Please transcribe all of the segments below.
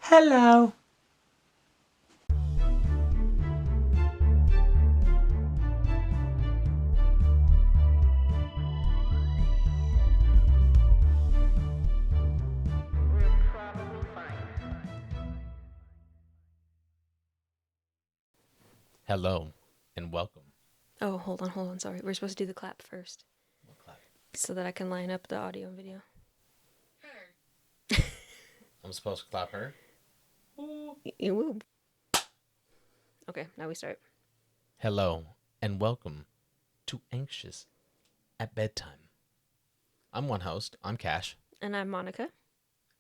Hello. Hello and welcome. Oh, hold on. Sorry. We're supposed to do the clap first. What clap? So that I can line up the audio and video. I'm supposed to clap her? Ooh. Okay, now we start. Hello and welcome to Anxious at Bedtime. I'm one host, I'm Cash, And I'm Monica.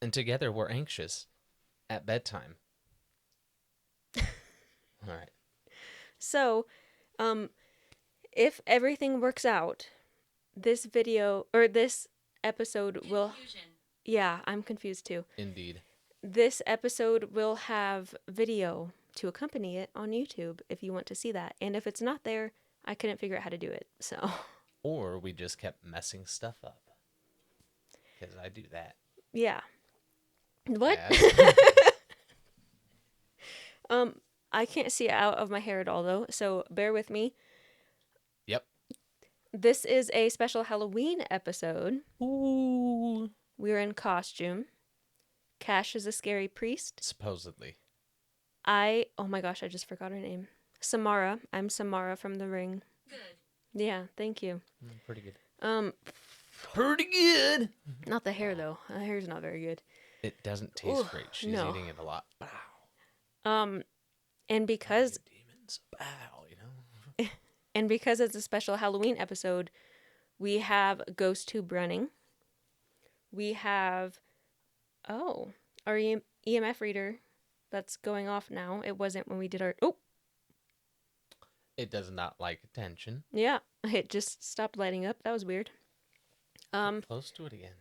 and together we're anxious at bedtime. All right. So, if everything works out, this video or this episode will. Yeah, I'm confused too. Indeed. This episode will have video to accompany it on YouTube if you want to see that. And if it's not there, I couldn't figure out how to do it. So. Or we just kept messing stuff up. Because I do that. Yeah. What? Yeah. I can't see it out of my hair at all though, so bear with me. Yep. This is a special Halloween episode. Ooh. We're in costume. Cash is a scary priest. Supposedly. Oh my gosh, I just forgot her name. Samara. I'm Samara from The Ring. Good. Yeah, thank you. Pretty good. Pretty good. Not the hair though. The hair's not very good. It doesn't taste great. She's eating it a lot. And because Demons. Bow, you know. and because it's a special Halloween episode, we have GhostTube running. We have our EMF reader that's going off now. It wasn't when we did our It does not like attention. Yeah, it just stopped lighting up. That was weird. Close to it again.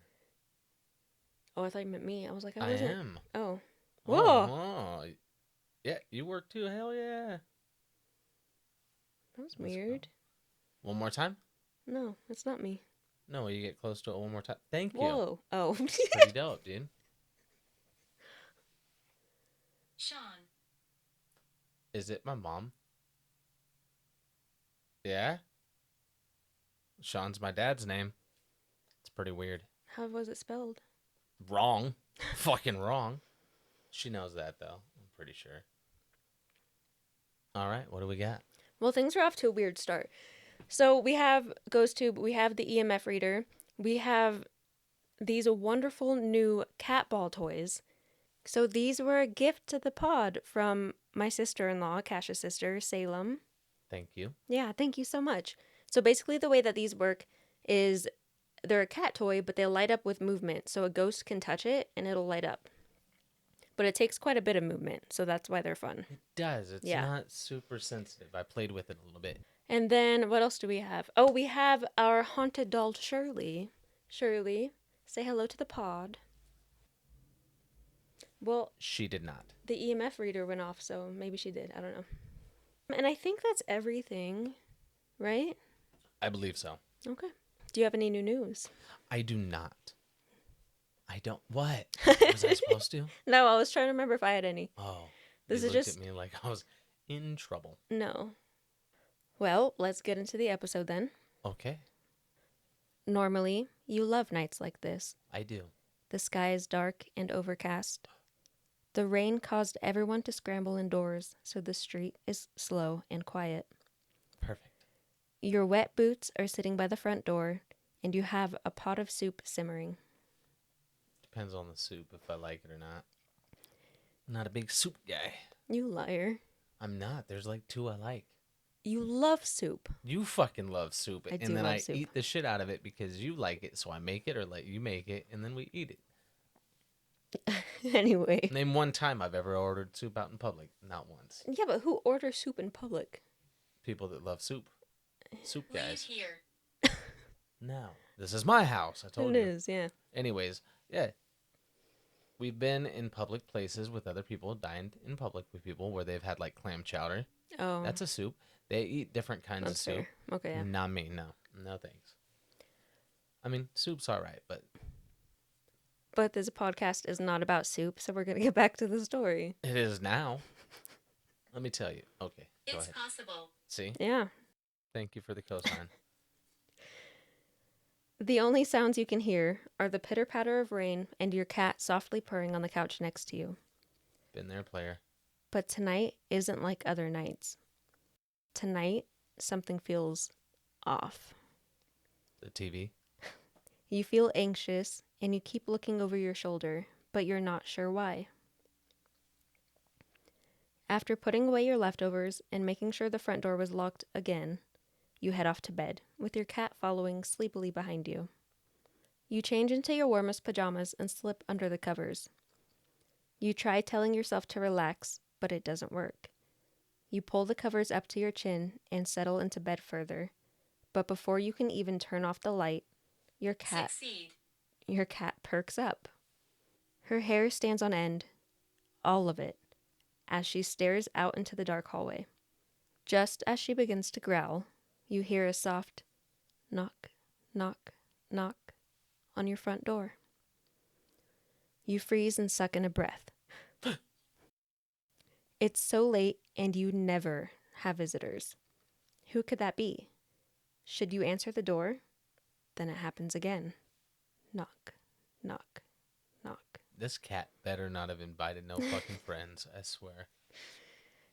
Oh, I thought you meant me. I was like, I am. Oh. Whoa. Oh. Yeah, you work too. Hell yeah. That was weird. One more time? No, it's not me. No, you get close to it one more time. Thank you. Whoa. Oh. Pretty dope, dude. Sean. Is it my mom? Yeah? Sean's my dad's name. It's pretty weird. How was it spelled? Wrong. Fucking wrong. She knows that, though. I'm pretty sure. All right, what do we got? Well, things are off to a weird start. So we have GhostTube, we have the EMF reader, we have these wonderful new cat ball toys. So these were a gift to the pod from my sister-in-law, Cash's sister, Salem. Thank you. Yeah, thank you so much. So basically the way that these work is they're a cat toy, but they light up with movement. So a ghost can touch it and it'll light up. But it takes quite a bit of movement, so that's why they're fun. It does. It's not super sensitive. I played with it a little bit. And then what else do we have? Oh, we have our haunted doll, Shirley. Shirley, say hello to the pod. Well, she did not. The EMF reader went off, so maybe she did. I don't know. And I think that's everything, right? I believe so. Okay. Do you have any new news? I do not. I don't. What? Was I supposed to? No, I was trying to remember if I had any. Oh. This you is looked just at me like I was in trouble. No. Well, let's get into the episode then. Okay. Normally, you love nights like this. I do. The sky is dark and overcast. The rain caused everyone to scramble indoors, so the street is slow and quiet. Perfect. Your wet boots are sitting by the front door, and you have a pot of soup simmering. Depends on the soup if I like it or not. I'm not a big soup guy. You liar. I'm not. There's like two I like. You love soup. You fucking love soup. I do and then love I soup. eat the shit out of it because you like it, so I make it or let you make it, and then we eat it. Anyway. Name one time I've ever ordered soup out in public. Not once. Yeah, but who orders soup in public? People that love soup. Soup guys. Leave here. No. This is my house. I told you. It is, yeah. Anyways, yeah. We've been in public places with other people, dined in public with people where they've had like clam chowder. Oh. That's a soup. They eat different kinds That's of soup. fair. Okay, yeah. Not me, no. No thanks. I mean, soup's all right, but But this podcast is not about soup, so we're going to get back to the story. It is now. Let me tell you. Okay, go It's ahead. possible. See? Yeah. Thank you for the cosign. The only sounds you can hear are the pitter-patter of rain and your cat softly purring on the couch next to you. Been there, player. But tonight isn't like other nights. Tonight, something feels off. The TV. You feel anxious and you keep looking over your shoulder, but you're not sure why. After putting away your leftovers and making sure the front door was locked again, you head off to bed, with your cat following sleepily behind you. You change into your warmest pajamas and slip under the covers. You try telling yourself to relax, but it doesn't work. You pull the covers up to your chin and settle into bed further, but before you can even turn off the light, your cat perks up. Her hair stands on end, all of it, as she stares out into the dark hallway. Just as she begins to growl, you hear a soft knock, knock, knock on your front door. You freeze and suck in a breath. It's so late and you never have visitors. Who could that be? Should you answer the door? Then it happens again. Knock, knock, knock. This cat better not have invited no fucking friends, I swear.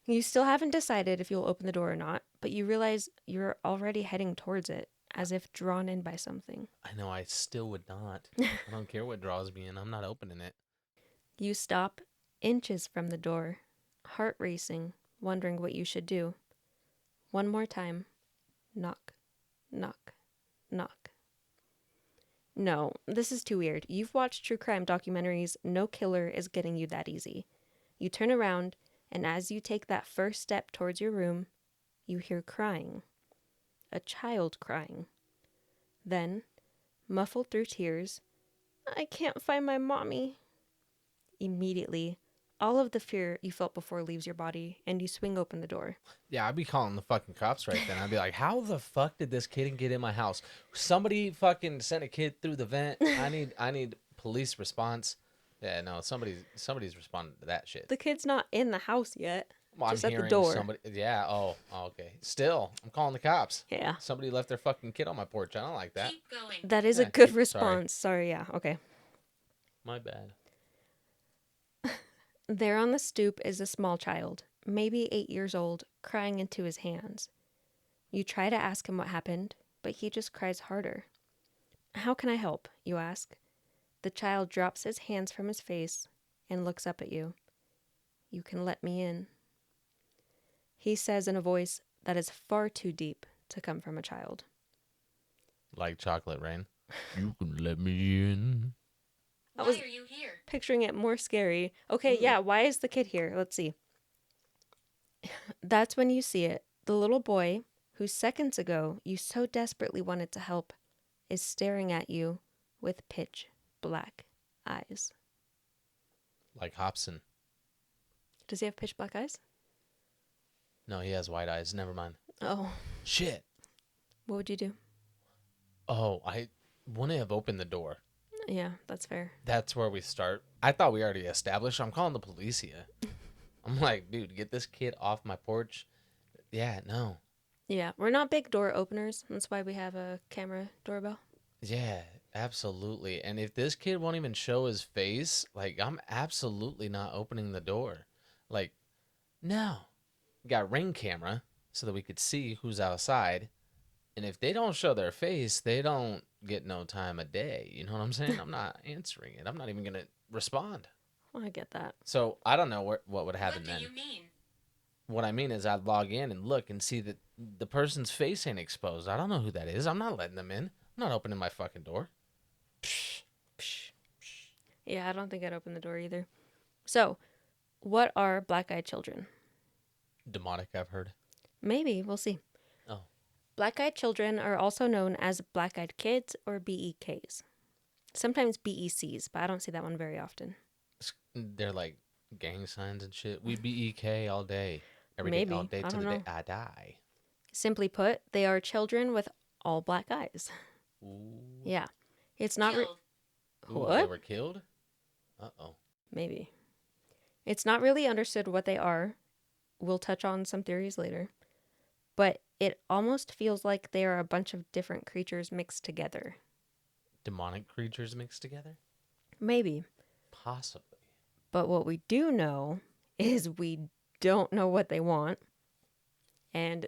You still haven't decided if you'll open the door or not, but you realize you're already heading towards it, as if drawn in by something. I know I still would not. I don't care what draws me in. I'm not opening it. You stop inches from the door, heart racing, wondering what you should do. One more time. Knock, knock, knock. No, this is too weird. You've watched true crime documentaries. No killer is getting you that easy. You turn around, and as you take that first step towards your room, you hear crying. A child crying. Then, muffled through tears, I can't find my mommy. Immediately, all of the fear you felt before leaves your body, and you swing open the door. Yeah, I'd be calling the fucking cops right then. I'd be like, how the fuck did this kid get in my house? Somebody fucking sent a kid through the vent. I need police response. Yeah, no, somebody's responding to that shit. The kid's not in the house yet. Well, just I'm at the hearing door. somebody. Yeah, oh, okay. Still, I'm calling the cops. Yeah. Somebody left their fucking kid on my porch. I don't like that. Keep going. That is Yeah, a good sorry. response. Sorry, yeah, okay. My bad. There on the stoop is a small child, maybe 8 years old, crying into his hands. You try to ask him what happened, but he just cries harder. How can I help? You ask. The child drops his hands from his face and looks up at you. You can let me in. He says in a voice that is far too deep to come from a child. Like chocolate rain. You can let me in. I Why was are you here? picturing it more scary. Okay, yeah, why is the kid here? Let's see. That's when you see it. The little boy, who seconds ago you so desperately wanted to help, is staring at you with pitch black eyes. Like Hobson. Does he have pitch black eyes? No, he has white eyes. Never mind. Oh, Shit. what would you do? Oh, I wouldn't have opened the door. Yeah, that's fair. That's where we start. I thought we already established. I'm calling the police here. I'm like, dude, get this kid off my porch. Yeah, no. Yeah, we're not big door openers. That's why we have a camera doorbell. Yeah, absolutely. And if this kid won't even show his face, like, I'm absolutely not opening the door. Like, no. Got Ring camera so that we could see who's outside. And if they don't show their face, they don't get no time of day. You know what I'm saying? I'm not answering it. I'm not even going to respond. I get that. So I don't know what would happen What do then. you mean? What I mean is I'd log in and look and see that the person's face ain't exposed. I don't know who that is. I'm not letting them in. I'm not opening my fucking door. Yeah, I don't think I'd open the door either. So, what are black-eyed children? Demonic, I've heard. Maybe, we'll see. Oh. Black-eyed children are also known as black-eyed kids or BEKs. Sometimes BECs, but I don't see that one very often. They're like gang signs and shit. We BEK all day. Every day, Maybe. all day I to don't the day know. I die. Simply put, they are children with all black eyes. Ooh. Yeah. It's not... Killed. Ooh, What? they were killed? Uh-oh. Maybe. It's not really understood what they are. We'll touch on some theories later. But it almost feels like they are a bunch of different creatures mixed together. Demonic creatures mixed together? Maybe. Possibly. But what we do know is we don't know what they want. And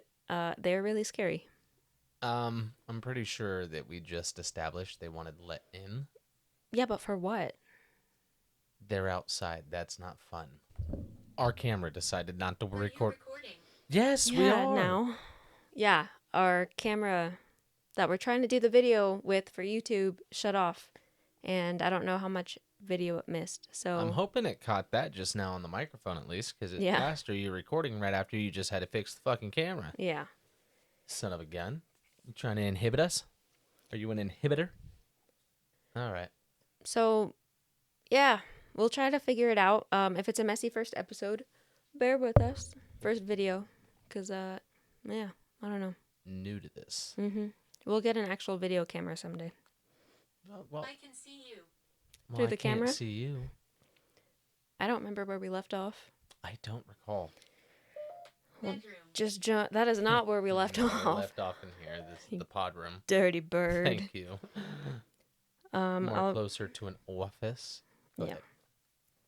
they're really scary. I'm pretty sure that we just established they wanted let in. Yeah, but for what? They're outside. That's not fun. Our camera decided not to Are you record. recording? Yes, we are. Now. Yeah, our camera that we're trying to do the video with for YouTube shut off. And I don't know how much video it missed. So I'm hoping it caught that just now on the microphone at least, because Yeah. last year you're recording right after you just had to fix the fucking camera. yeah. Son of a gun. You trying to inhibit us? Are you an inhibitor? All right. So yeah, we'll try to figure it out. If it's a messy first episode, bear with us. First video. Cause yeah, I don't know. New to this. We'll get an actual video camera someday. Well, I can see you. Through I the can't camera? see you. I don't remember where we left off. I don't recall. Well, Bedroom. Just jump. That is not where we left No, off. We left off in here. This is the pod room. Dirty bird. Thank you. More I'll- closer to an office. Go Yeah. ahead.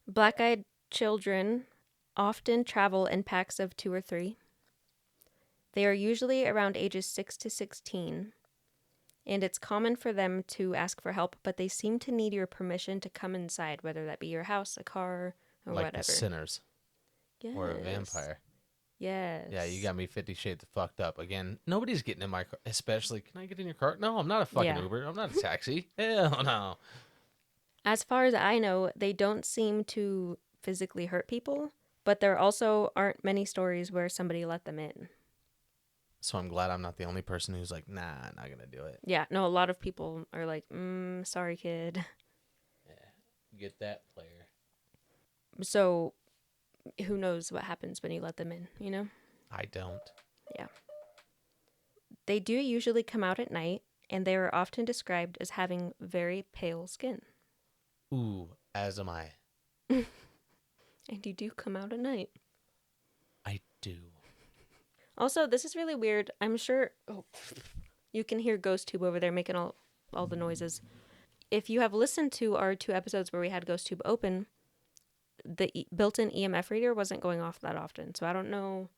Black-eyed children often travel in packs of 2 or 3. They are usually around ages 6 to 16, and it's common for them to ask for help, but they seem to need your permission to come inside, whether that be your house, a car, or Like whatever. the sinners Yes. or a vampire. Yes. Yeah, you got me 50 Shades of fucked up. Again, nobody's getting in my car. Especially, can I get in your car? No, I'm not a fucking Yeah. Uber. I'm not a taxi. Hell no. As far as I know, they don't seem to physically hurt people, but there also aren't many stories where somebody let them in. So I'm glad I'm not the only person who's like, nah, not going to do it. Yeah, no, a lot of people are like, sorry, kid. Get that player. So, who knows what happens when you let them in, you know? I don't. Yeah. They do usually come out at night, and they are often described as having very pale skin. Ooh, as am I. And you do come out at night. I do. Also, this is really weird. I'm sure you can hear GhostTube over there making all the noises. If you have listened to our 2 episodes where we had GhostTube open, the built-in EMF reader wasn't going off that often. So I don't know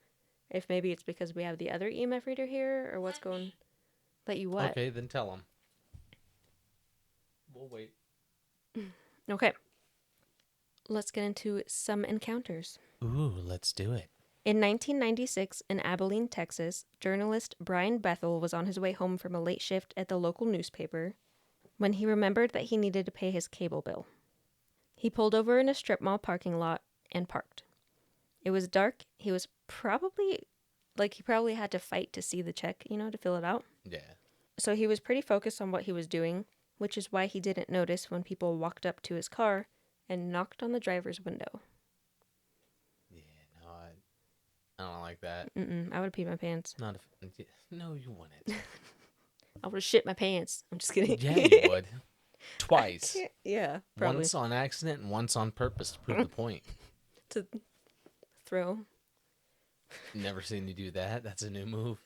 if maybe it's because we have the other EMF reader here or what's going. Let you what? Okay, then tell them. We'll wait. Okay. Let's get into some encounters. Ooh, let's do it. In 1996, in Abilene, Texas, journalist Brian Bethel was on his way home from a late shift at the local newspaper when he remembered that he needed to pay his cable bill. He pulled over in a strip mall parking lot and parked. It was dark. He was probably, he probably had to fight to see the check, to fill it out. Yeah. So he was pretty focused on what he was doing, which is why he didn't notice when people walked up to his car and knocked on the driver's window. Yeah, no, I don't like that. I would have peed my pants. Not if, no, you wouldn't. I would have shit my pants. I'm just kidding. Yeah, you would. Twice. Yeah, probably. Once on accident and once on purpose to prove the point. To throw. Never seen you do that. That's a new move.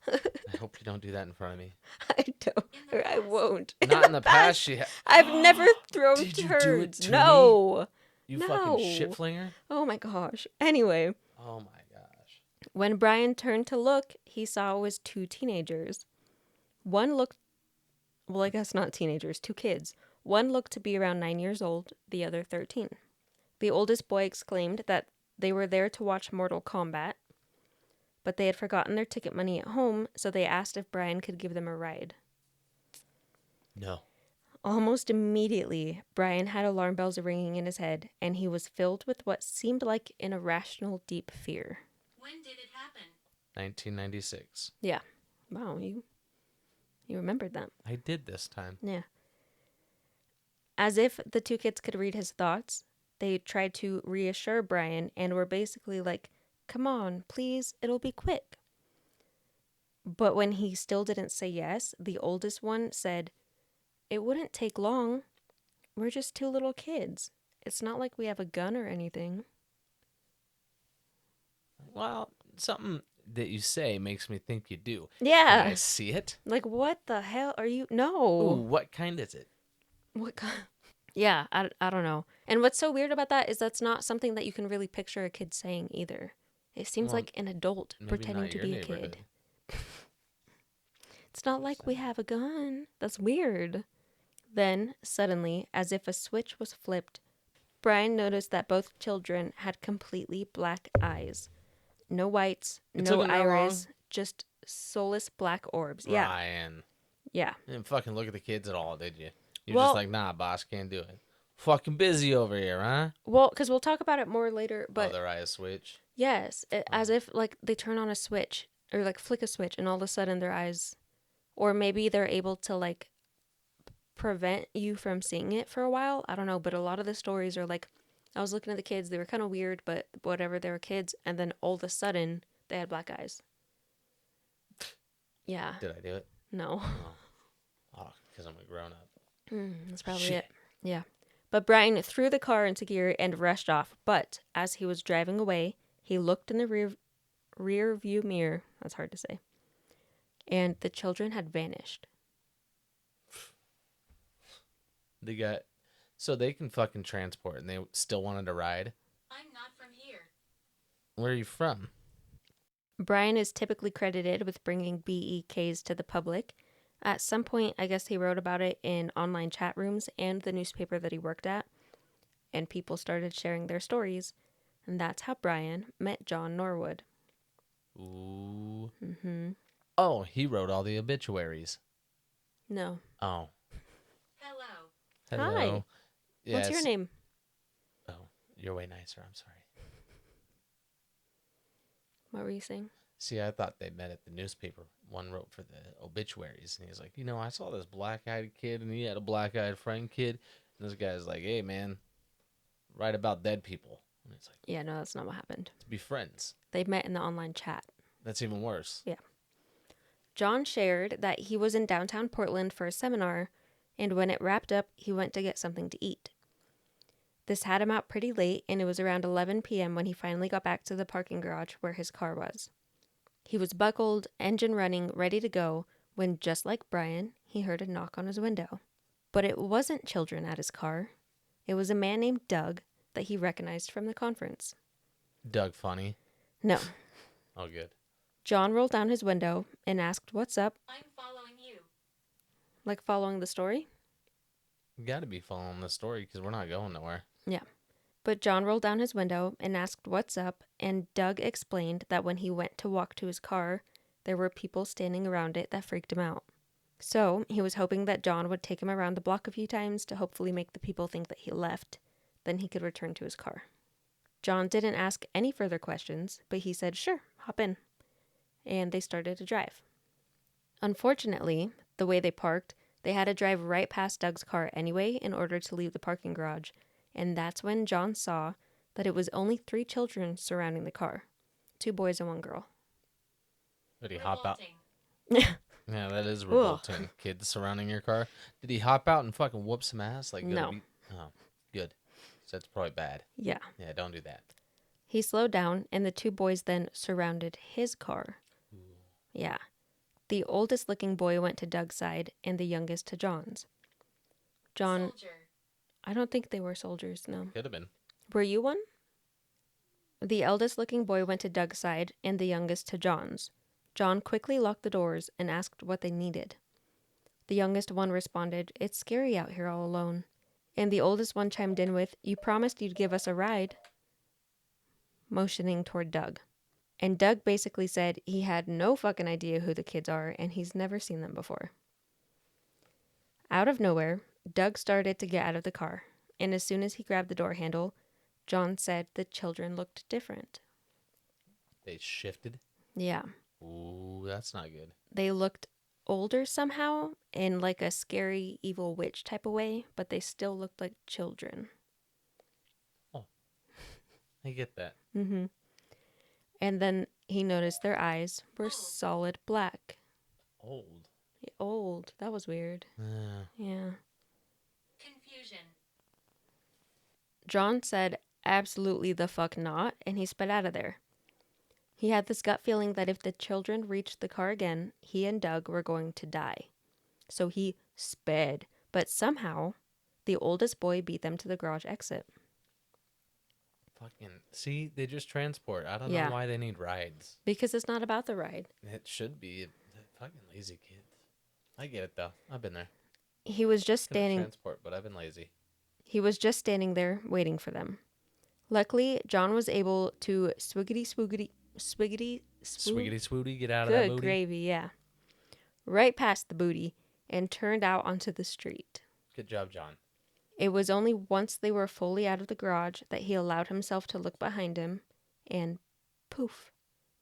I hope you don't do that in front of me. I don't. In the Or I past. won't. Not in the past. I've never thrown Did you turds. do it to No. You No. fucking shit flinger. Oh my gosh. Anyway, Oh my gosh. when Brian turned to look, he saw was 2 teenagers. One looked, well, I guess not teenagers, 2 kids. One looked to be around 9 years old, the other 13. The oldest boy exclaimed that they were there to watch Mortal Kombat, but they had forgotten their ticket money at home, so they asked if Brian could give them a ride. No. Almost immediately, Brian had alarm bells ringing in his head, and he was filled with what seemed like an irrational, deep fear. When did it happen? 1996. Yeah. Wow, you remembered that. I did this time. Yeah. As if the 2 kids could read his thoughts, they tried to reassure Brian and were basically like, "Come on, please, it'll be quick." But when he still didn't say yes, the oldest one said, "It wouldn't take long. We're just 2 little kids. it's not like we have a gun or anything. Well, something that you say makes me think you do. Yeah. Can I see it? Like, what the hell are you? Ooh, No. what kind is it? What kind? Yeah, I don't know. And what's so weird about that is that's not something that you can really picture a kid saying either. It seems Well, like an adult maybe pretending not to your be a neighborhood. kid. It's not like we have a gun. That's weird. Then, suddenly, as if a switch was flipped, Brian noticed that both children had completely black eyes. No whites, It took no him that long? iris, just soulless black orbs. Yeah, Ryan. yeah. You didn't fucking look at the kids at all, did you? You're just Well, like, nah, boss, can't do it. Fucking busy over here, huh? because we'll talk about it more later, but Other eye switch. yes, as Oh. if like they turn on a switch or like flick a switch and all of a sudden their eyes, or maybe they're able to like prevent you from seeing it for a while. I don't know, but a lot of the stories are like, I was looking at the kids, they were kind of weird, but whatever, they were kids, and then all of a sudden they had black eyes. Yeah. Did I do it? No. Oh, because I'm a grown up. That's probably Shit. it. Yeah. But Brian threw the car into gear and rushed off. But as he was driving away, he looked in the rear view mirror. That's hard to say. And the children had vanished. They got. So they can fucking transport and they still wanted to ride? I'm not from here. Where are you from? Brian is typically credited with bringing BEKs to the public. At some point, I guess he wrote about it in online chat rooms and the newspaper that he worked at. And people started sharing their stories. And that's how Brian met John Norwood. Ooh. Mm-hmm. Oh, he wrote all the obituaries. No. Oh. Hello. Hello. Hi. Yes. What's your name? Oh, you're way nicer. I'm sorry. What were you saying? See, I thought they met at the newspaper. One wrote for the obituaries, and he's like, I saw this black-eyed kid, and he had a black-eyed friend kid. And this guy's like, hey, man, write about dead people. And it's like, Yeah, no, that's not what happened. to be friends. They met in the online chat. That's even worse. Yeah. John shared that he was in downtown Portland for a seminar, and when it wrapped up, he went to get something to eat. This had him out pretty late, and it was around 11 p.m. when he finally got back to the parking garage where his car was. He was buckled, engine running, ready to go, when just like Brian, he heard a knock on his window. But it wasn't children at his car. It was a man named Doug that he recognized from the conference. Doug Funny. No. Oh, good. John rolled down his window and asked, "What's up?" I'm following you. Like following the story? You got to be following the story because we're not going nowhere. Yeah. But John rolled down his window and asked, "What's up?" And Doug explained that when he went to walk to his car, there were people standing around it that freaked him out. So he was hoping that John would take him around the block a few times to hopefully make the people think that he left. Then he could return to his car. John didn't ask any further questions, but he said, "Sure, hop in." And they started to drive. Unfortunately, the way they parked, they had to drive right past Doug's car anyway in order to leave the parking garage, and that's when John saw that it was only 3 children surrounding the car. 2 boys and 1 girl. Did he hop out? Revolting. Yeah, that is revolting. Kids surrounding your car. Did he hop out and fucking whoop some ass? Like, No. Oh, good. So that's probably bad. Yeah. Yeah, don't do that. He slowed down, and the 2 boys then surrounded his car. Yeah. The oldest looking boy went to Doug's side, and the youngest to John's. John, Soldier. I don't think they were soldiers, no. Could have been. Were you one? The eldest looking boy went to Doug's side, and the youngest to John's. John quickly locked the doors and asked what they needed. The youngest one responded, "It's scary out here all alone." And the oldest one chimed in with, "You promised you'd give us a ride," motioning toward Doug. And Doug basically said he had no fucking idea who the kids are and he's never seen them before. Out of nowhere, Doug started to get out of the car, and as soon as he grabbed the door handle, John said the children looked different. They shifted. Yeah. Ooh, that's not good. They looked older somehow in like a scary evil witch type of way, but they still looked like children. I get that. Mm-hmm. And then he noticed their eyes were solid black. Old. Old. That was weird. Yeah. Confusion. John said, absolutely the fuck not, and he sped out of there. He had this gut feeling that if the children reached the car again, he and Doug were going to die. So he sped, but somehow the oldest boy beat them to the garage exit. Fucking see, they just transport. I don't Yeah. know why they need rides. Because it's not about the ride. It should be. Fucking lazy kids. I get it though. I've been there. He was just Couldn't standing transport, but I've been lazy. He was just standing there waiting for them. Luckily, John was able to swiggity swoogity swiggity Swiggity swooty, get out of that good booty. gravy, yeah. Right past the booty and turned out onto the street. Good job, John. It was only once they were fully out of the garage that he allowed himself to look behind him, and poof,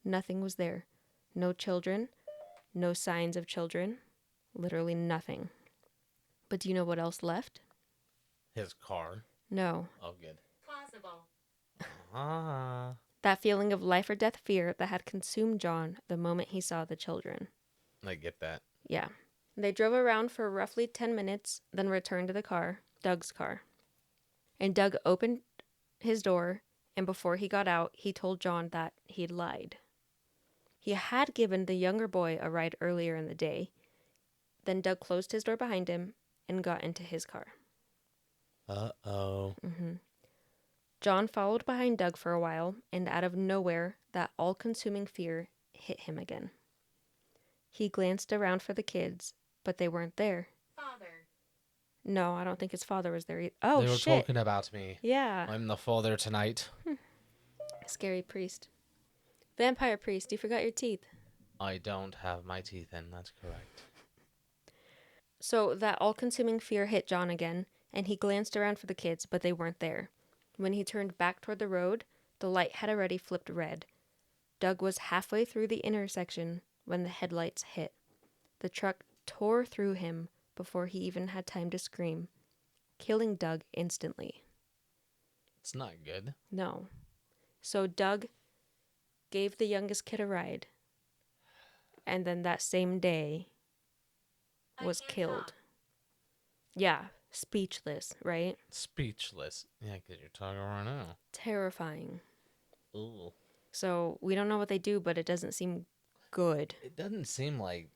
nothing was there. No children, no signs of children, literally nothing. But do you know what else left? His car. No. Oh, good. Plausible. Ah. That feeling of life or death fear that had consumed John the moment he saw the children. I get that. Yeah. They drove around for roughly 10 minutes, then returned to the car, Doug's car. And Doug opened his door, and before he got out, he told John that he'd lied. He had given the younger boy a ride earlier in the day. Then Doug closed his door behind him and got into his car. Uh-oh. John followed behind Doug for a while, and out of nowhere, that all-consuming fear hit him again. He glanced around for the kids, but they weren't there. Father. No, I don't think his father was there either. Oh, They were shit. talking about me. Yeah. I'm the father tonight. Scary priest. Vampire priest, you forgot your teeth. I don't have my teeth in. That's correct. So that all-consuming fear hit John again, and he glanced around for the kids, but they weren't there. When he turned back toward the road, the light had already flipped red. Doug was halfway through the intersection when the headlights hit. The truck tore through him before he even had time to scream, killing Doug instantly. It's not good. No. So Doug gave the youngest kid a ride, and then that same day I was can't killed. talk. Yeah, speechless, right? Speechless. Yeah, because you're talking right now. Terrifying. Ooh. So we don't know what they do, but it doesn't seem good. It doesn't seem like,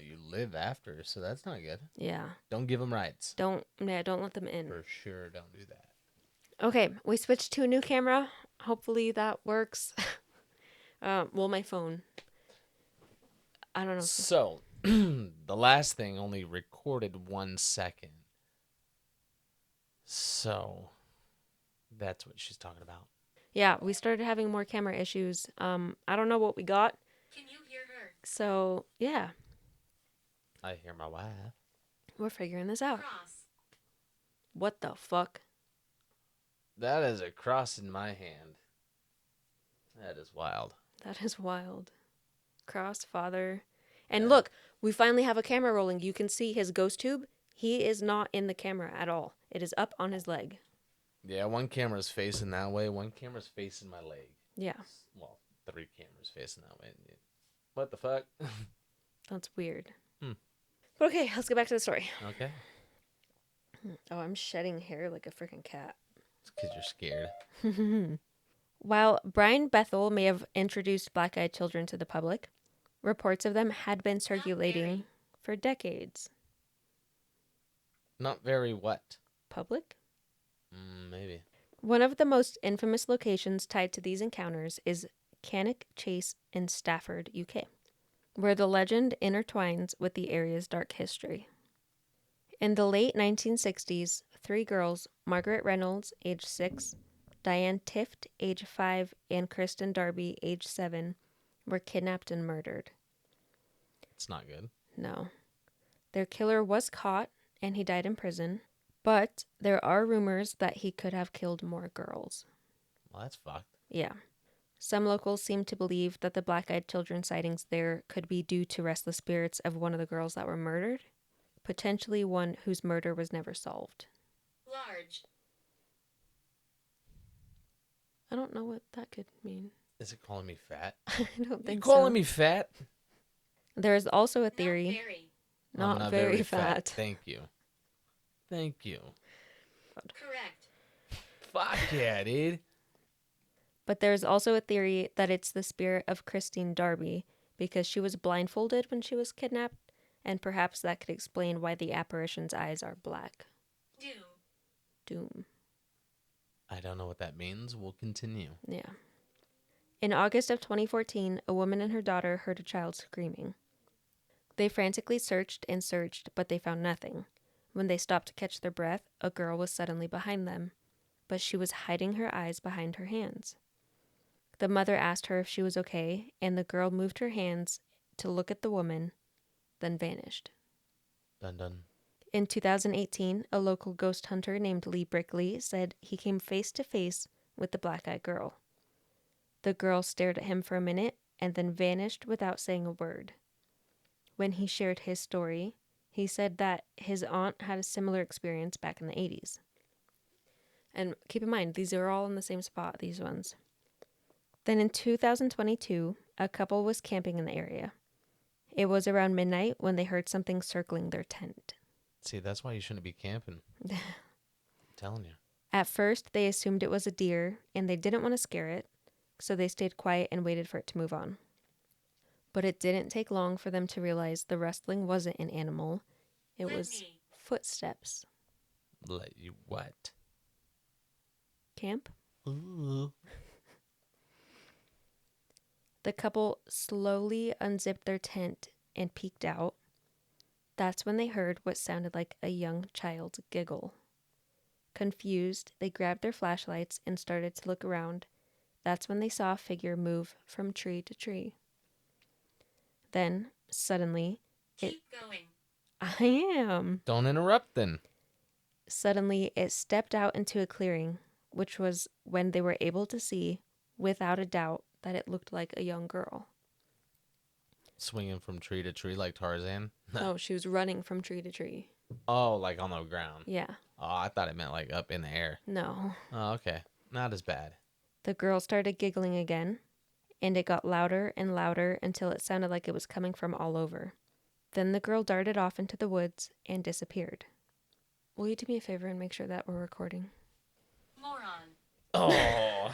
you live after, so that's not good. Yeah. Don't give them rides. Don't let them in. For sure, don't do that. Okay, we switched to a new camera. Hopefully that works. My phone. I don't know. So, the last thing only recorded 1 second. So, that's what she's talking about. Yeah, we started having more camera issues. I don't know what we got. Can you hear her? So, yeah, I hear my wife. we're figuring this out. Cross. What the fuck? That is a cross in my hand. That is wild. That is wild. Cross, father. And look, we finally have a camera rolling. You can see his ghost tube. He is not in the camera at all. It is up on his leg. Yeah, one camera's facing that way, one camera's facing my leg. Yeah, Well, 3 cameras facing that way. What the fuck? that's weird. Hmm. But okay, let's get back to the story. Okay. Oh, I'm shedding hair like a freaking cat. It's because you're scared. While Brian Bethel may have introduced black-eyed children to the public, reports of them had been circulating very. for decades. Not very what? Public? Maybe. One of the most infamous locations tied to these encounters is Cannock Chase in Stafford, UK, where the legend intertwines with the area's dark history. In the late 1960s, 3 girls, Margaret Reynolds, age 6, Diane Tift, age 5, and Kristen Darby, age 7, were kidnapped and murdered. It's not good. No. Their killer was caught, and he died in prison, but there are rumors that he could have killed more girls. Well, that's fucked. Yeah. Some locals seem to believe that the black-eyed children sightings there could be due to restless spirits of one of the girls that were murdered, potentially one whose murder was never solved. Large. I don't know what that could mean. Is it calling me fat? I don't You think calling so. me fat? There is also a Not theory. very. Not I'm very fat. Thank you. Thank you. Correct. Fuck yeah, dude. But there's also a theory that it's the spirit of Christine Darby because she was blindfolded when she was kidnapped, and perhaps that could explain why the apparition's eyes are black. Doom. Doom. I don't know what that means. We'll continue. Yeah. In August of 2014, a woman and her daughter heard a child screaming. They frantically searched and searched, but they found nothing. When they stopped to catch their breath, a girl was suddenly behind them, but she was hiding her eyes behind her hands. The mother asked her if she was okay, and the girl moved her hands to look at the woman, then vanished. Dun dun. In 2018, a local ghost hunter named Lee Brickley said he came face to face with the black-eyed girl. The girl stared at him for a minute and then vanished without saying a word. When he shared his story, he said that his aunt had a similar experience back in the 80s. And keep in mind, these are all in the same spot, these ones. Then in 2022, a couple was camping in the area. It was around midnight when they heard something circling their tent. See, that's why you shouldn't be camping. I'm telling you. At first, they assumed it was a deer, and they didn't want to scare it, so they stayed quiet and waited for it to move on. But it didn't take long for them to realize the rustling wasn't an animal. It Let was me. footsteps. Let you what? Camp? Ooh. The couple slowly unzipped their tent and peeked out. That's when they heard what sounded like a young child's giggle. Confused, they grabbed their flashlights and started to look around. That's when they saw a figure move from tree to tree. Then, suddenly, Keep going. I am. Don't interrupt then. Suddenly, it stepped out into a clearing, which was when they were able to see, without a doubt, that it looked like a young girl. Swinging from tree to tree like Tarzan. Oh, she was running from tree to tree. Oh, like on the ground. Yeah. Oh, I thought it meant like up in the air. No. Oh, okay. Not as bad. The girl started giggling again, and it got louder and louder until it sounded like it was coming from all over. Then the girl darted off into the woods and disappeared. Will you do me a favor and make sure that we're recording? Moron. Oh,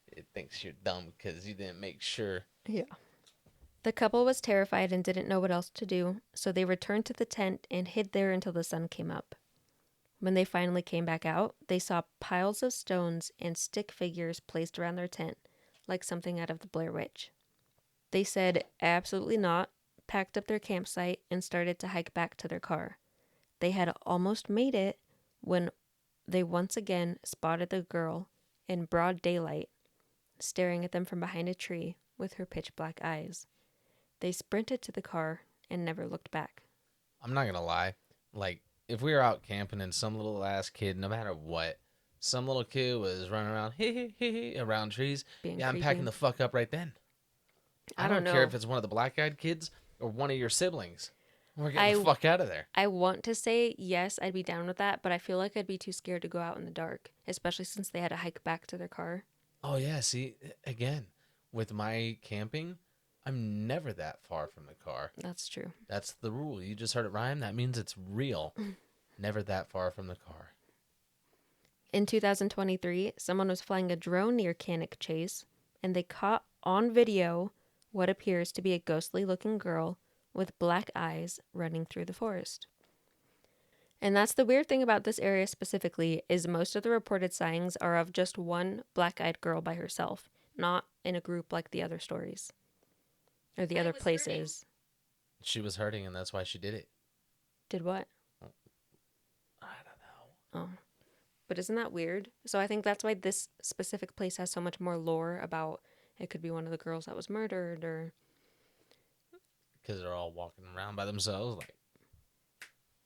it thinks you're dumb because you didn't make sure. Yeah. The couple was terrified and didn't know what else to do, so they returned to the tent and hid there until the sun came up. When they finally came back out, they saw piles of stones and stick figures placed around their tent, like something out of the Blair Witch. They said absolutely not, packed up their campsite, and started to hike back to their car. They had almost made it when they once again spotted the girl in broad daylight, staring at them from behind a tree with her pitch black eyes. They sprinted to the car and never looked back. I'm not going to lie. Like, if we were out camping and some little ass kid, no matter what, some little kid was running around, around trees, Being yeah, I'm creepy. packing the fuck up right then. I don't care know. if it's one of the black-eyed kids or one of your siblings. We're getting I- the fuck out of there. I want to say yes, I'd be down with that, but I feel like I'd be too scared to go out in the dark, especially since they had to hike back to their car. Oh, yeah, see, again, with my camping, I'm never that far from the car. That's true. That's the rule. You just heard it rhyme. That means it's real. Never that far from the car. In 2023, someone was flying a drone near Cannock Chase, and they caught on video what appears to be a ghostly-looking girl with black eyes running through the forest. And that's the weird thing about this area specifically, is most of the reported sightings are of just one black-eyed girl by herself, not in a group like the other stories. Or the I other was places. She was hurting, and that's why she did it. Did what? I don't know. Oh. But isn't that weird? So I think that's why this specific place has so much more lore about it could be one of the girls that was murdered, or... Because they're all walking around by themselves. Like,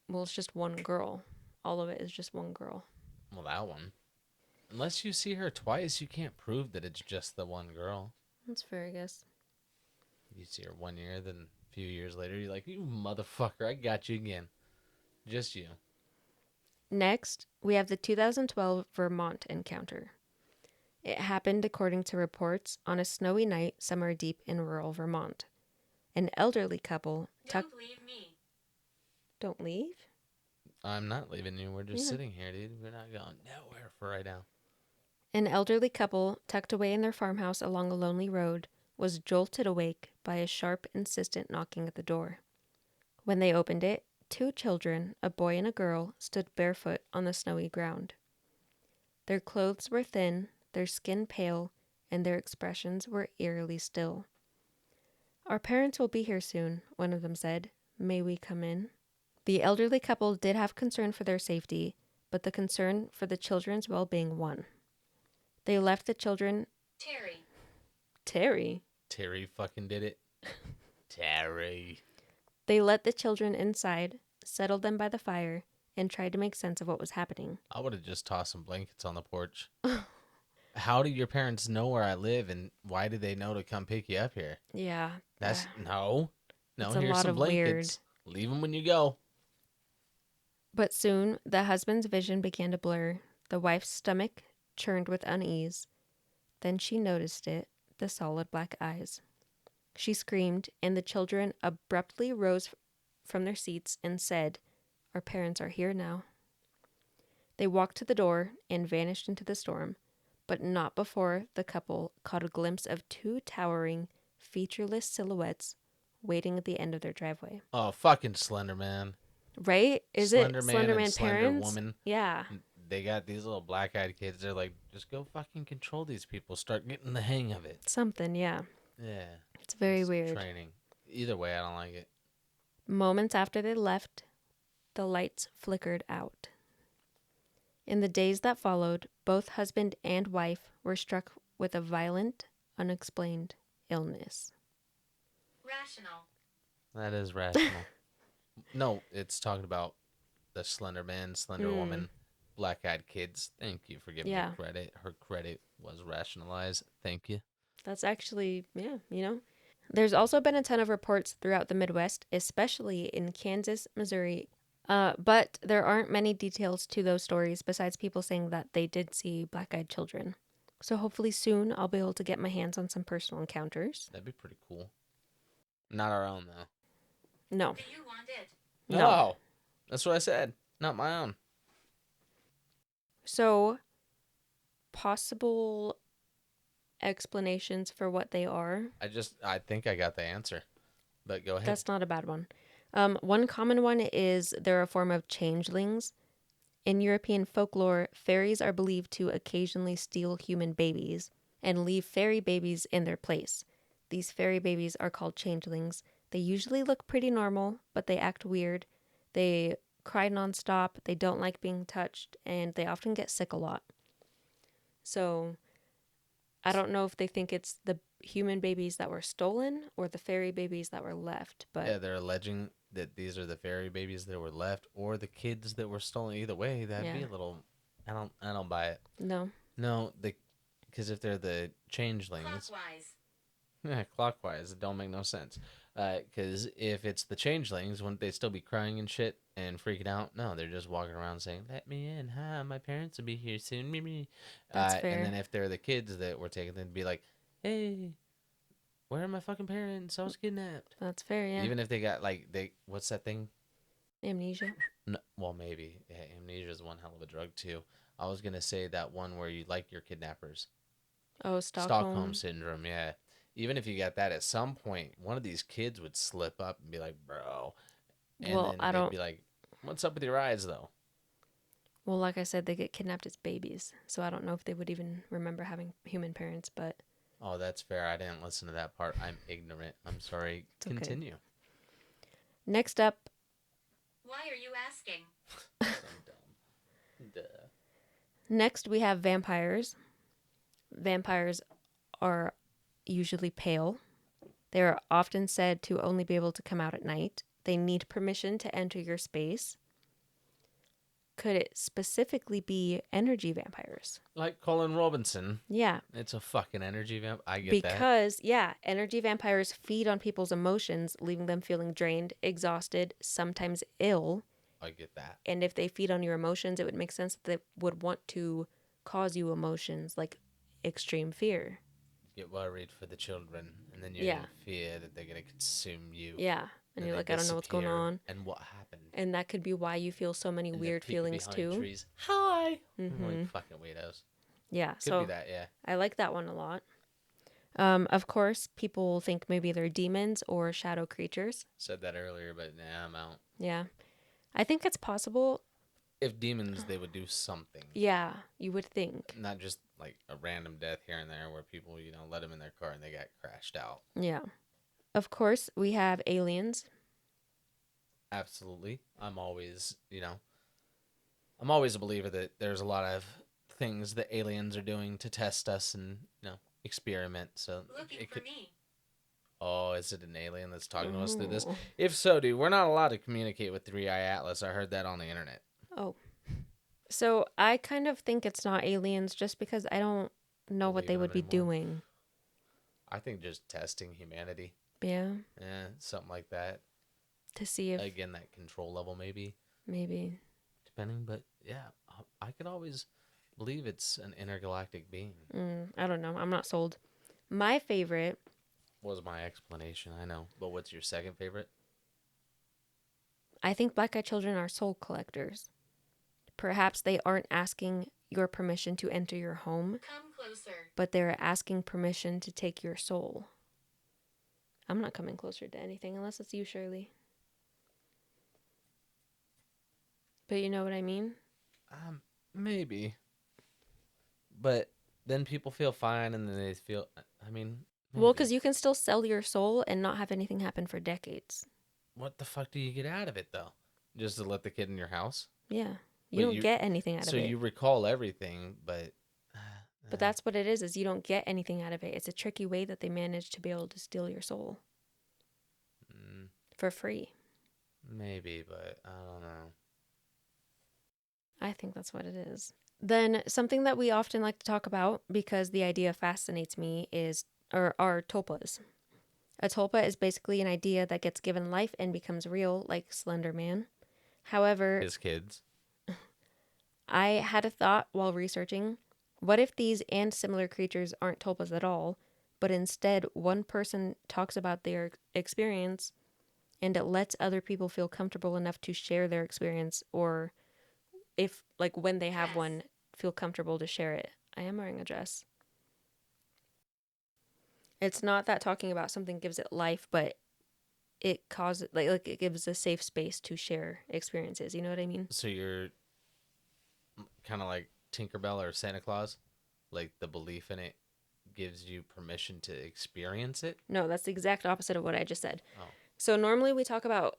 Well, it's just one girl. All of it is just one girl. well, that one. Unless you see her twice, you can't prove that it's just the one girl. That's fair, I guess. You see her 1 year, then a few years later, you're like, you motherfucker, I got you again. Just you. Next, we have the 2012 Vermont encounter. It happened, according to reports, on a snowy night somewhere deep in rural Vermont. An elderly couple Don't leave me. Don't leave? I'm not leaving you. We're just Yeah. sitting here, dude. We're not going nowhere for right now. An elderly couple, tucked away in their farmhouse along a lonely road, was jolted awake by a sharp, insistent knocking at the door. When they opened it, 2 children, a boy and a girl, stood barefoot on the snowy ground. Their clothes were thin, their skin pale, and their expressions were eerily still. "Our parents will be here soon," one of them said. "May we come in?" The elderly couple did have concern for their safety, but the concern for the children's well-being won. They left the children... Terry. Terry? Terry fucking did it. Terry. They let the children inside, settled them by the fire, and tried to make sense of what was happening. I would have just tossed some blankets on the porch. How do your parents know where I live, and why do they know to come pick you up here? Yeah. That's no. It's a Here's lot some of blankets. Leave them when you go. But soon, the husband's vision began to blur. The wife's stomach churned with unease. Then she noticed it, the solid black eyes. She screamed, and the children abruptly rose from their seats and said, "Our parents are here now." They walked to the door and vanished into the storm, but not before the couple caught a glimpse of 2 towering, featureless silhouettes waiting at the end of their driveway. Oh, fucking Slender Man. Right? Is Slender it Man Slender and Man Slender parents? Woman. Yeah. They got these little black-eyed kids. They're like, just go fucking control these people. Start getting the hang of it. Something, yeah. Yeah. It's very It's weird. Training. Either way, I don't like it. Moments after they left, the lights flickered out. In the days that followed, both husband and wife were struck with a violent, unexplained illness. Rational. That is rational. No, it's talking about the Slender Man, Slender Woman, black-eyed kids. Thank you for giving Yeah. me credit. Her credit was rationalized. Thank you. That's actually, yeah. There's also been a ton of reports throughout the Midwest, especially in Kansas, Missouri. But there aren't many details to those stories besides people saying that they did see black-eyed children. So hopefully soon I'll be able to get my hands on some personal encounters. That'd be pretty cool. Not our own, though. No. Do you want it? No. Oh, that's what I said. Not my own. So, possible explanations for what they are. I think I got the answer. But go ahead. That's not a bad one. One common one is they're a form of changelings. In European folklore, fairies are believed to occasionally steal human babies and leave fairy babies in their place. These fairy babies are called changelings. They usually look pretty normal, but they act weird. They cry nonstop, they don't like being touched, and they often get sick a lot. So, I don't know if they think it's the human babies that were stolen or the fairy babies that were left, but Yeah, they're alleging that these are the fairy babies that were left or the kids that were stolen. Either way, that'd be Yeah. a little... I don't buy it. no. No, because if they're the changelings... Clockwise. Yeah, clockwise, it don't make no sense. Because if it's the changelings, wouldn't they still be crying and shit and freaking out? No, they're just walking around saying, "Let me in. Hi, my parents will be here soon." Me. That's fair. And then if they're the kids that were taken, they'd be like, "Hey, where are my fucking parents? I was kidnapped." That's fair, yeah. Even if they got what's that thing? Amnesia. No, well, maybe. Yeah, amnesia is one hell of a drug too. I was gonna say that one where you like your kidnappers. Oh, Stockholm syndrome, yeah. Even if you got that, at some point, one of these kids would slip up and be like, "Bro," and Well, then I they'd don't. be like, "What's up with your eyes, though?" Well, like I said, they get kidnapped as babies, so I don't know if they would even remember having human parents. But Oh, that's fair. I didn't listen to that part. I'm ignorant. I'm sorry. It's okay. Continue. next up, Why are you asking? So dumb. Duh. next we have vampires. Vampires are usually pale. They are often said to only be able to come out at night. They need permission to enter your space. Could it specifically be energy vampires? Like Colin Robinson. Yeah, It's a fucking energy vamp. I get that. because, yeah, energy vampires feed on people's emotions, leaving them feeling drained, exhausted, sometimes ill. I get that. And if they feed on your emotions, it would make sense that they would want to cause you emotions like extreme fear. Get worried for the children, and then you Yeah. fear that they're gonna consume you. Yeah. And you're they like, I don't know what's going disappear. on. And what happened? And that could be why you feel so many And they're weird peeking feelings behind too. Trees. Hi. Mhm. Like fucking weirdos. Yeah, Could so be that, yeah. I like that one a lot. Of course, people think maybe they're demons or shadow creatures. Said that earlier, but nah, I'm out. Yeah. I think it's possible. If demons, they would do something. Yeah, you would think. Not just like a random death here and there where people, let them in their car and they got crashed out. Yeah. Of course, we have aliens. Absolutely. I'm always a believer that there's a lot of things that aliens are doing to test us and, experiment. So Looking it for could. me. Oh, is it an alien that's talking to us through this? Ooh. If so, dude, we're not allowed to communicate with 3-Eye Atlas. I heard that on the internet. Oh. So I kind of think it's not aliens just because I don't know what Believe they in would them be anymore. doing. I think just testing humanity. Yeah. Something like that. To see if Again, that control level maybe. maybe. Depending, but yeah, I could always believe it's an intergalactic being. I don't know. I'm not sold. My favorite, Was my explanation, I know. But what's your second favorite? I think black-eyed children are soul collectors. Perhaps they aren't asking your permission to enter your home, Come closer. but they're asking permission to take your soul. I'm not coming closer to anything unless it's you, Shirley. But you know what I mean? Maybe. But then people feel fine and then they feel, maybe. Well, because you can still sell your soul and not have anything happen for decades. What the fuck do you get out of it, though? Just to let the kid in your house? Yeah. But You don't get anything out So of it. you recall everything, but... But that's what it is you don't get anything out of it. It's a tricky way that they manage to be able to steal your soul. For free. Maybe, but I don't know. I think that's what it is. Then something that we often like to talk about, because the idea fascinates me, are tulpas. A tulpa is basically an idea that gets given life and becomes real, like Slender Man. However, His kids. I had a thought while researching. What if these and similar creatures aren't tulpas at all, but instead one person talks about their experience and it lets other people feel comfortable enough to share their experience, or if, like, when they have Dress. one, feel comfortable to share it. I am wearing a dress. It's not that talking about something gives it life, but it causes, like it gives a safe space to share experiences. You know what I mean? So you're kind of like Tinkerbell or Santa Claus? Like the belief in it gives you permission to experience it? No, that's the exact opposite of what I just said. Oh. So normally we talk about,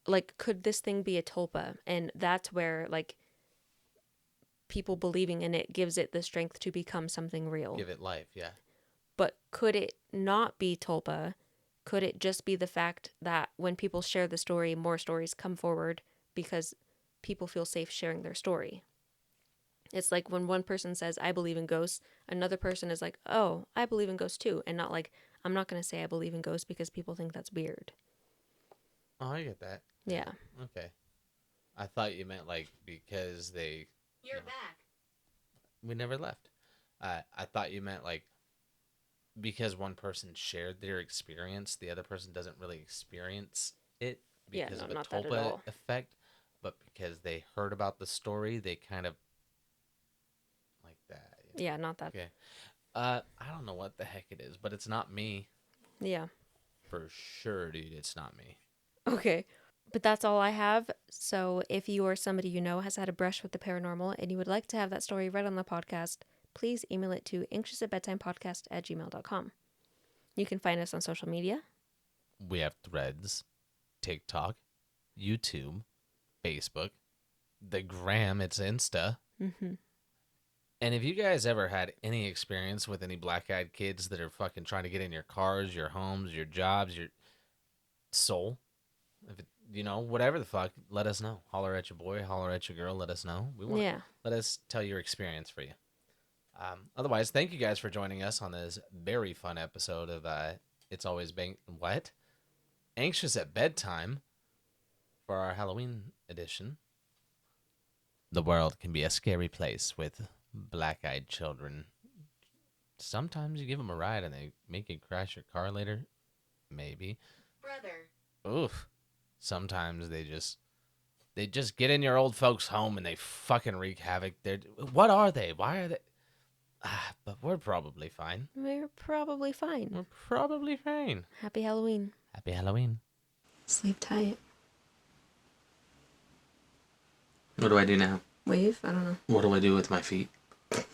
like, could this thing be a tulpa? And that's where, like, people believing in it gives it the strength to become something real. Give it life, yeah. But could it not be tulpa? Could it just be the fact that when people share the story, more stories come forward because people feel safe sharing their story? It's like when one person says, I believe in ghosts, another person is like, oh, I believe in ghosts too. And not like, I'm not going to say I believe in ghosts because people think that's weird. Oh, I get that. Yeah. Okay. I thought you meant like because they... You're No. back. We never left. I thought you meant like because one person shared their experience, the other person doesn't really experience it Yeah, because no, of a not that at tulpa all. effect, but because they heard about the story, they kind of like that. Yeah, not that. Okay. I don't know what the heck it is, but it's not me. Yeah. For sure, dude, it's not me. Okay. But that's all I have. So if you or somebody you know has had a brush with the paranormal and you would like to have that story read on the podcast, please email it to AnxiousAtBedtimePodcast@gmail.com. You can find us on social media. We have Threads, TikTok, YouTube, Facebook, the Gram, it's Insta. Mm-hmm. And if you guys ever had any experience with any black-eyed kids that are fucking trying to get in your cars, your homes, your jobs, your soul, if it, whatever the fuck, let us know. Holler at your boy, holler at your girl, let us know. Yeah. Let us tell your experience for you. Otherwise, thank you guys for joining us on this very fun episode of It's Always Been what? Anxious at Bedtime for our Halloween edition. The world can be a scary place with black-eyed children. Sometimes you give them a ride and they make you crash your car later. Maybe. Brother. Oof. Sometimes they just get in your old folks' home and they fucking wreak havoc. What are they? Why are they? But we're probably fine. We're probably fine. We're probably fine. Happy Halloween. Happy Halloween. Sleep tight. What do I do now? Wave? I don't know. What do I do with my feet? Okay,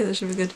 that should be good.